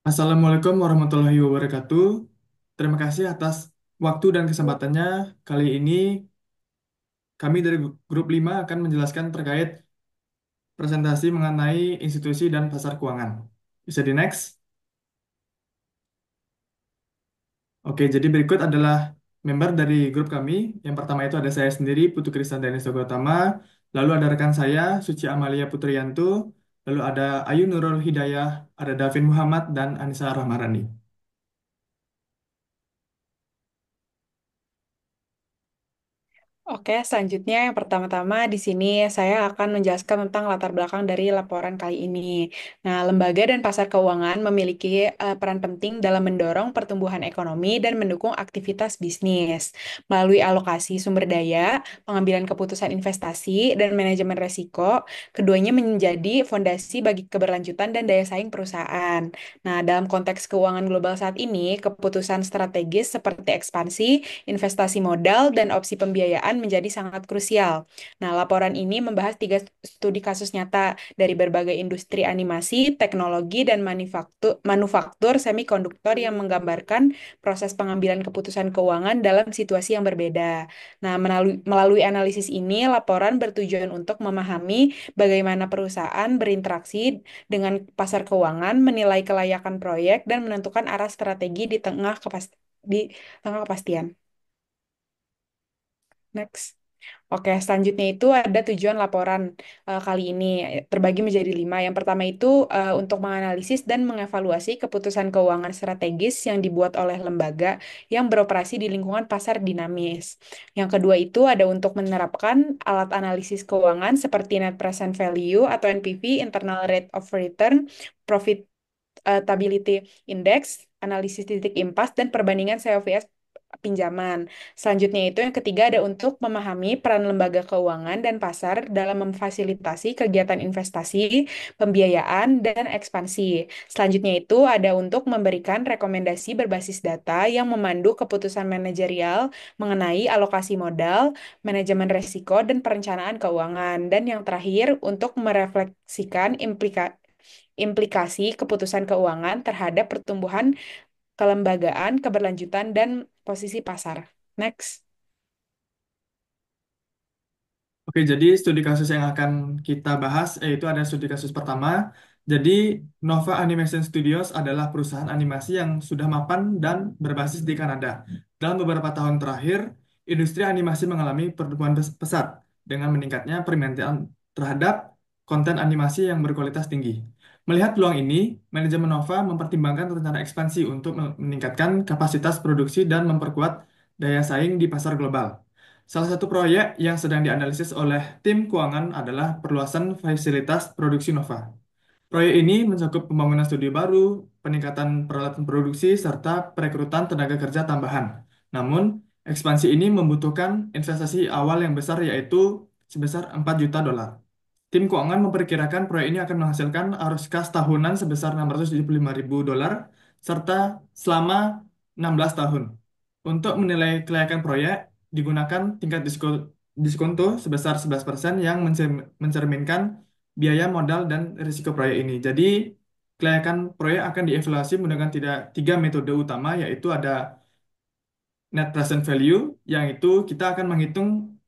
Assalamualaikum warahmatullahi wabarakatuh. Terima kasih atas waktu dan kesempatannya. Kali ini kami dari grup 5 akan menjelaskan terkait presentasi mengenai institusi dan pasar keuangan. Bisa di next? Oke, jadi berikut adalah member dari grup kami. Yang pertama itu ada saya sendiri, Putu Krisnandani Sogotama. Lalu ada rekan saya, Suci Amalia Putriyanto. Lalu ada Ayu Nurul Hidayah, ada Davin Muhammad, dan Anissa Rahmarani. Oke, selanjutnya yang pertama-tama di sini saya akan menjelaskan tentang latar belakang dari laporan kali ini. Nah, lembaga dan pasar keuangan memiliki peran penting dalam mendorong pertumbuhan ekonomi dan mendukung aktivitas bisnis. Melalui alokasi sumber daya, pengambilan keputusan investasi, dan manajemen resiko, keduanya menjadi fondasi bagi keberlanjutan dan daya saing perusahaan. Nah, dalam konteks keuangan global saat ini, keputusan strategis seperti ekspansi, investasi modal, dan opsi pembiayaan menjadi sangat krusial. Nah, laporan ini membahas tiga studi kasus nyata dari berbagai industri animasi, teknologi, dan manufaktur semikonduktor yang menggambarkan proses pengambilan keputusan keuangan dalam situasi yang berbeda. Nah, melalui analisis ini, laporan bertujuan untuk memahami bagaimana perusahaan berinteraksi dengan pasar keuangan, menilai kelayakan proyek, dan menentukan arah strategi di tengah kepastian. Next. Oke, selanjutnya itu ada tujuan laporan kali ini terbagi menjadi 5. Yang pertama itu untuk menganalisis dan mengevaluasi keputusan keuangan strategis yang dibuat oleh lembaga yang beroperasi di lingkungan pasar dinamis. Yang kedua itu ada untuk menerapkan alat analisis keuangan seperti Net Present Value atau NPV, Internal Rate of Return, Profitability Index, analisis titik impas, dan perbandingan COVS pinjaman. Selanjutnya itu yang ketiga ada untuk memahami peran lembaga keuangan dan pasar dalam memfasilitasi kegiatan investasi, pembiayaan, dan ekspansi. Selanjutnya itu ada untuk memberikan rekomendasi berbasis data yang memandu keputusan manajerial mengenai alokasi modal, manajemen risiko, dan perencanaan keuangan. Dan yang terakhir untuk merefleksikan implikasi keputusan keuangan terhadap pertumbuhan kelembagaan, keberlanjutan, dan posisi pasar. Next. Oke, jadi studi kasus yang akan kita bahas yaitu ada studi kasus pertama. Jadi Nova Animation Studios adalah perusahaan animasi yang sudah mapan dan berbasis di Kanada. Dalam beberapa tahun terakhir, industri animasi mengalami pertumbuhan pesat dengan meningkatnya permintaan terhadap konten animasi yang berkualitas tinggi. Melihat peluang ini, manajemen Nova mempertimbangkan rencana ekspansi untuk meningkatkan kapasitas produksi dan memperkuat daya saing di pasar global. Salah satu proyek yang sedang dianalisis oleh tim keuangan adalah perluasan fasilitas produksi Nova. Proyek ini mencakup pembangunan studio baru, peningkatan peralatan produksi, serta perekrutan tenaga kerja tambahan. Namun, ekspansi ini membutuhkan investasi awal yang besar yaitu sebesar 4 juta dolar. Tim keuangan memperkirakan proyek ini akan menghasilkan arus kas tahunan sebesar 675 ribu dolar serta selama 16 tahun. Untuk menilai kelayakan proyek, digunakan tingkat diskonto sebesar 11% yang mencerminkan biaya modal dan risiko proyek ini. Jadi, kelayakan proyek akan dievaluasi menggunakan tiga metode utama, yaitu ada net present value, yang itu kita akan menghitung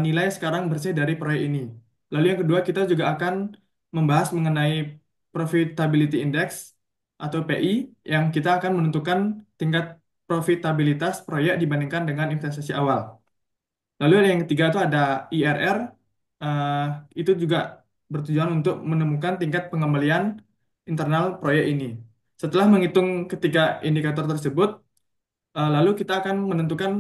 nilai sekarang bersih dari proyek ini. Lalu yang kedua, kita juga akan membahas mengenai profitability index atau PI, yang kita akan menentukan tingkat profitabilitas proyek dibandingkan dengan investasi awal. Lalu yang ketiga itu ada IRR, eh, itu juga bertujuan untuk menemukan tingkat pengembalian internal proyek ini. Setelah menghitung ketiga indikator tersebut, lalu kita akan menentukan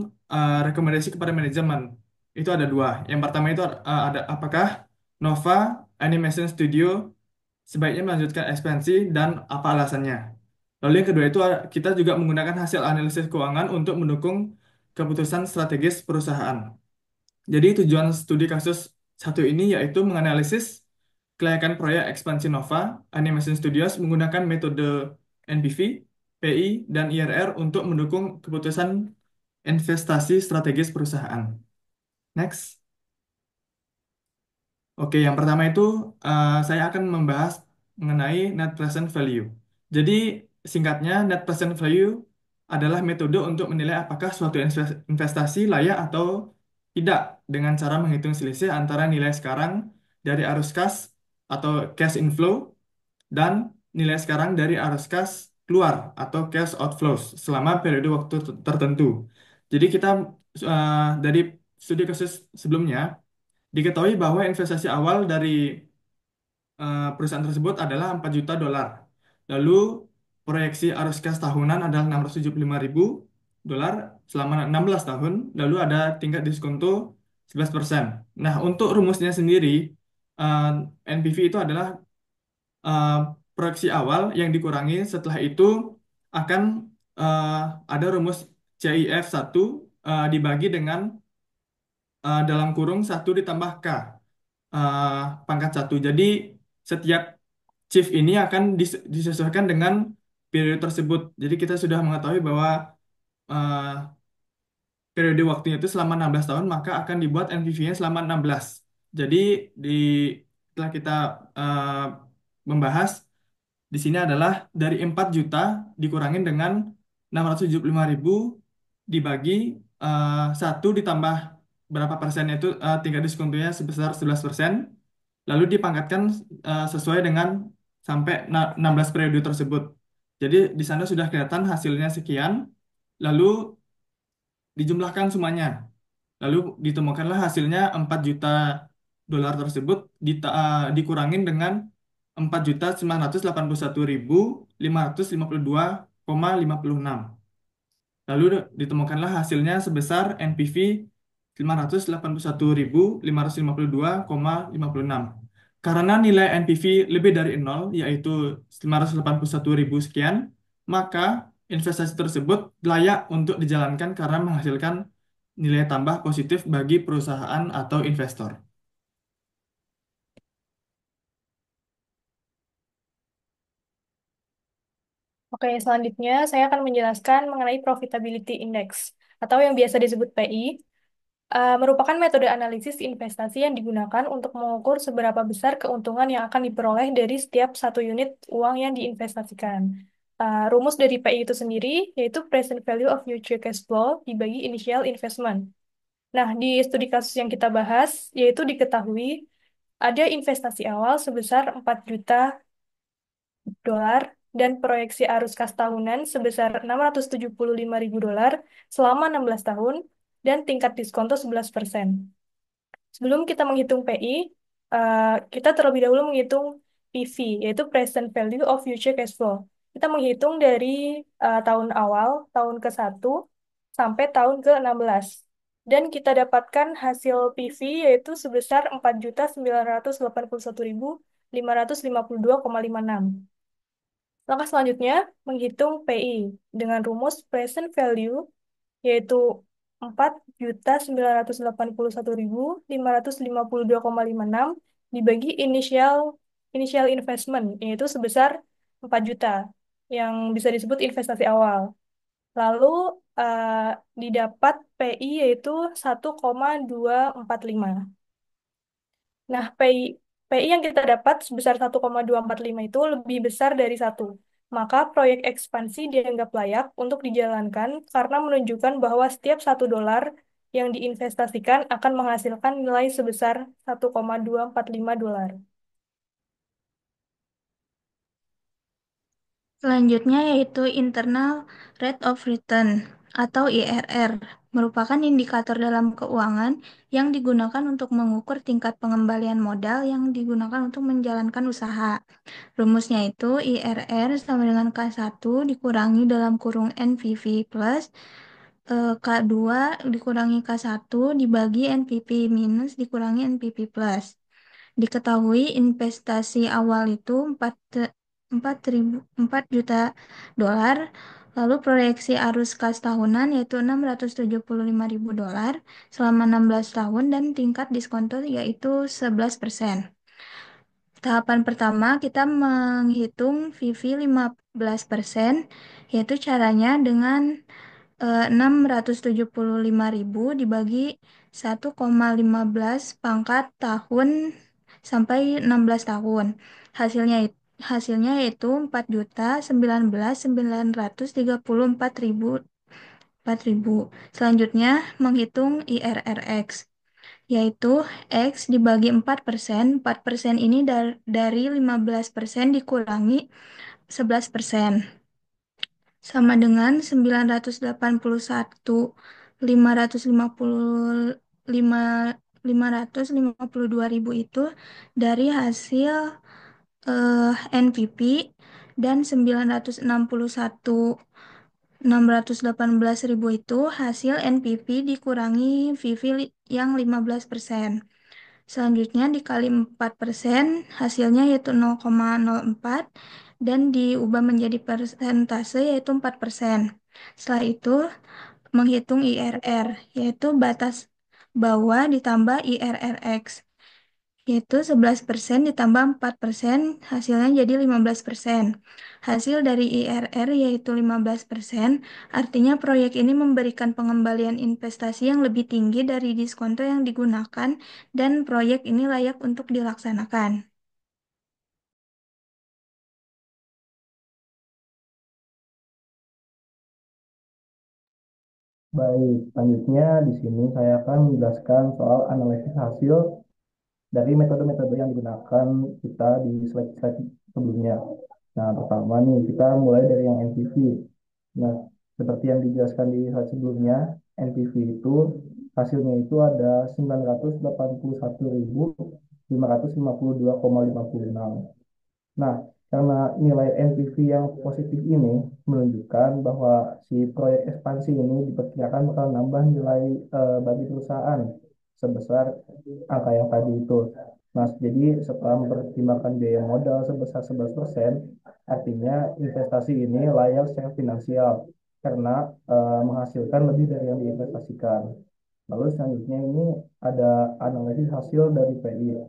rekomendasi kepada manajemen. Itu ada dua. Yang pertama itu ada apakah Nova Animation Studio sebaiknya melanjutkan ekspansi dan apa alasannya. Lalu yang kedua itu kita juga menggunakan hasil analisis keuangan untuk mendukung keputusan strategis perusahaan. Jadi tujuan studi kasus satu ini yaitu menganalisis kelayakan proyek ekspansi Nova Animation Studios menggunakan metode NPV, PI, dan IRR untuk mendukung keputusan investasi strategis perusahaan. Next. Oke, yang pertama itu saya akan membahas mengenai net present value. Jadi singkatnya, net present value adalah metode untuk menilai apakah suatu investasi layak atau tidak dengan cara menghitung selisih antara nilai sekarang dari arus kas atau cash inflow dan nilai sekarang dari arus kas keluar atau cash outflows selama periode waktu tertentu. Jadi kita dari studi kasus sebelumnya diketahui bahwa investasi awal dari perusahaan tersebut adalah 4 juta dolar. Lalu proyeksi arus kas tahunan adalah 675 ribu dolar selama 16 tahun. Lalu ada tingkat diskonto 11%. Nah, untuk rumusnya sendiri, eh, NPV itu adalah eh, proyeksi awal yang dikurangi setelah itu akan eh, ada rumus CIF 1 dibagi dengan dalam kurung 1 ditambah K eh, pangkat 1. Jadi setiap shift ini akan disesuaikan dengan periode tersebut. Jadi kita sudah mengetahui bahwa eh, periode waktunya itu selama 16 tahun, maka akan dibuat NPV-nya selama 16. Jadi di setelah kita eh, membahas di sini adalah dari 4 juta dikurangin dengan 675 ribu dibagi 1 ditambah berapa persennya itu tingkat diskontonya sebesar 11%. Lalu dipangkatkan sesuai dengan sampai 16 periode tersebut. Jadi di sana sudah kelihatan hasilnya sekian, lalu dijumlahkan semuanya. Lalu ditemukanlah hasilnya 4 juta dolar tersebut dikurangin dengan 4.981.552,56. Lalu ditemukanlah hasilnya sebesar NPV 581.552,56. Karena nilai NPV lebih dari nol, yaitu 581.000 sekian, maka investasi tersebut layak untuk dijalankan karena menghasilkan nilai tambah positif bagi perusahaan atau investor. Oke, selanjutnya saya akan menjelaskan mengenai Profitability Index atau yang biasa disebut PI. Merupakan metode analisis investasi yang digunakan untuk mengukur seberapa besar keuntungan yang akan diperoleh dari setiap satu unit uang yang diinvestasikan. Rumus dari PI itu sendiri yaitu Present Value of Future Cash Flow dibagi Initial Investment. Nah, di studi kasus yang kita bahas, yaitu diketahui ada investasi awal sebesar 4 juta dolar dan proyeksi arus kas tahunan sebesar 675 ribu dolar selama 16 tahun dan tingkat diskonto 11%. Sebelum kita menghitung PI, kita terlebih dahulu menghitung PV, yaitu Present Value of Future Cash Flow. Kita menghitung dari tahun awal, tahun ke-1, sampai tahun ke-16. Dan kita dapatkan hasil PV yaitu sebesar 4.981.552,56. Langkah selanjutnya, menghitung PI dengan rumus present value, yaitu 4.981.552,56 dibagi initial investment, yaitu sebesar 4 juta, yang bisa disebut investasi awal. Lalu eh, didapat PI yaitu 1,245. Nah, PI yang kita dapat sebesar 1,245 itu lebih besar dari satu. Maka proyek ekspansi dianggap layak untuk dijalankan karena menunjukkan bahwa setiap $1 yang diinvestasikan akan menghasilkan nilai sebesar 1,245 dolar. Selanjutnya yaitu Internal Rate of Return atau IRR, merupakan indikator dalam keuangan yang digunakan untuk mengukur tingkat pengembalian modal yang digunakan untuk menjalankan usaha. Rumusnya itu IRR sama dengan K1 dikurangi dalam kurung NPV plus K2 dikurangi K1 dibagi NPV minus dikurangi NPV plus. Diketahui investasi awal itu 4 juta dolar, lalu proyeksi arus kas tahunan yaitu 675 ribu dolar selama 16 tahun dan tingkat diskonto yaitu 11%. Tahapan pertama kita menghitung VV 15%, yaitu caranya dengan 675.000 dibagi 1,15 pangkat tahun sampai 16 tahun. Hasilnya hasilnya yaitu 4.019.934.000. Selanjutnya, menghitung IRRX, yaitu X dibagi 4%. 4% ini dari 15% dikurangi 11%. Sama dengan 981.552.000 itu dari hasil NPP, dan 961.618.000 itu hasil NPV dikurangi VV yang 15%. Selanjutnya dikali 4%, hasilnya yaitu 0,04 dan diubah menjadi persentase yaitu 4%. Setelah itu menghitung IRR, yaitu batas bawah ditambah IRRX, yaitu 11% ditambah 4%, hasilnya jadi 15%. Hasil dari IRR yaitu 15%, artinya proyek ini memberikan pengembalian investasi yang lebih tinggi dari diskonto yang digunakan dan proyek ini layak untuk dilaksanakan. Baik, selanjutnya di sini saya akan menjelaskan soal analisis hasil dari metode-metode yang digunakan kita di slide-slide sebelumnya. Nah, pertama nih, kita mulai dari yang NPV. Nah, seperti yang dijelaskan di slide sebelumnya, NPV itu hasilnya itu ada 981.552,56. Nah, karena nilai NPV yang positif ini menunjukkan bahwa si proyek ekspansi ini diperkirakan bakal nambah nilai bagi perusahaan sebesar angka yang tadi itu. Nah, jadi setelah mempertimbangkan biaya modal sebesar 11%, artinya investasi ini layak secara finansial karena menghasilkan lebih dari yang diinvestasikan. Lalu selanjutnya ini ada analisis hasil dari PI.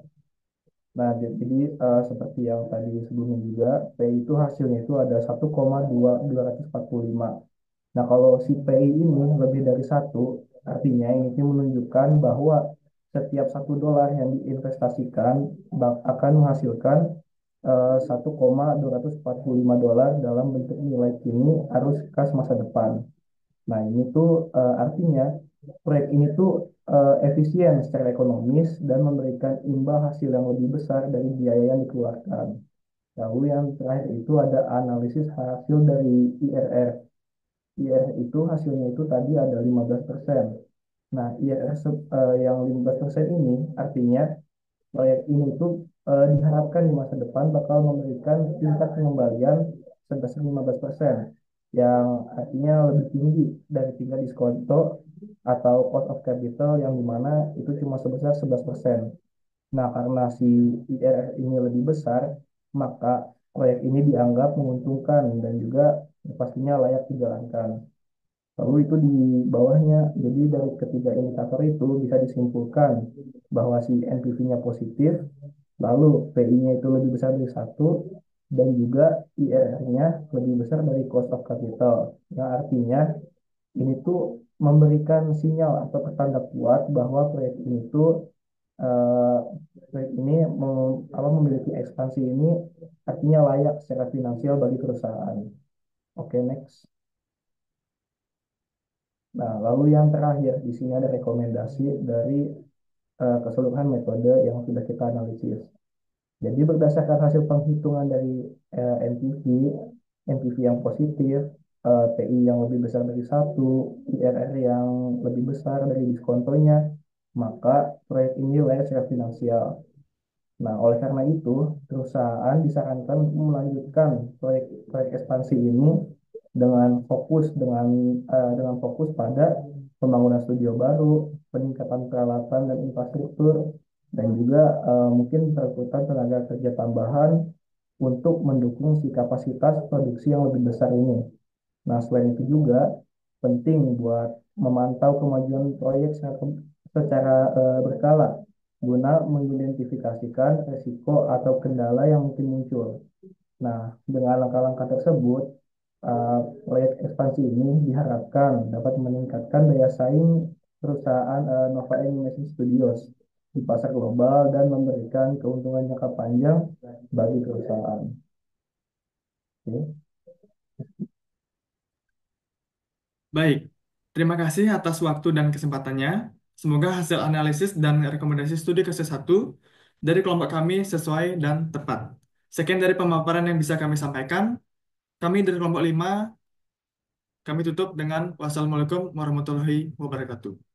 Nah, jadi seperti yang tadi sebelumnya juga, PI itu hasilnya itu ada 1,245. Nah, kalau si PI ini lebih dari satu, artinya ini menunjukkan bahwa setiap $1 yang diinvestasikan akan menghasilkan 1,245 dolar dalam bentuk nilai kini arus kas masa depan. Nah, ini tuh artinya proyek ini tuh efisien secara ekonomis dan memberikan imbal hasil yang lebih besar dari biaya yang dikeluarkan. Lalu yang terakhir itu ada analisis hasil dari IRR. IRR itu hasilnya itu tadi ada 15%. Nah, IRR yang 15% ini artinya proyek ini tuh diharapkan di masa depan bakal memberikan tingkat pengembalian sebesar 15%, yang artinya lebih tinggi dari tingkat diskonto atau cost of capital yang dimana itu cuma sebesar 11%. Nah, karena si IRR ini lebih besar, maka proyek ini dianggap menguntungkan dan juga pastinya layak dijalankan. Lalu itu di bawahnya, jadi dari ketiga indikator itu bisa disimpulkan bahwa si NPV-nya positif, lalu PI-nya itu lebih besar dari satu, dan juga IRR-nya lebih besar dari cost of capital. Yang artinya ini tuh memberikan sinyal atau pertanda kuat bahwa proyek ini tuh eh, proyek ini memiliki ekspansi ini artinya layak secara finansial bagi perusahaan. Oke, next. Nah, lalu yang terakhir di sini ada rekomendasi dari keseluruhan metode yang sudah kita analisis. Jadi berdasarkan hasil penghitungan dari NPV, NPV yang positif, TI yang lebih besar dari satu, IRR yang lebih besar dari diskontonya, maka proyek ini layak secara finansial. Nah, oleh karena itu, perusahaan disarankan untuk melanjutkan proyek ekspansi ini dengan fokus pada pembangunan studio baru, peningkatan peralatan dan infrastruktur, dan juga mungkin perekrutan tenaga kerja tambahan untuk mendukung si kapasitas produksi yang lebih besar ini. Nah, selain itu juga penting buat memantau kemajuan proyek secara berkala guna mengidentifikasikan risiko atau kendala yang mungkin muncul. Nah, dengan langkah-langkah tersebut, proyek ekspansi ini diharapkan dapat meningkatkan daya saing perusahaan Nova Animation Studios di pasar global dan memberikan keuntungan jangka panjang bagi perusahaan. Oke. Baik, terima kasih atas waktu dan kesempatannya. Semoga hasil analisis dan rekomendasi studi kasus satu dari kelompok kami sesuai dan tepat. Sekian dari pemaparan yang bisa kami sampaikan. Kami dari kelompok 5, kami tutup dengan wassalamualaikum warahmatullahi wabarakatuh.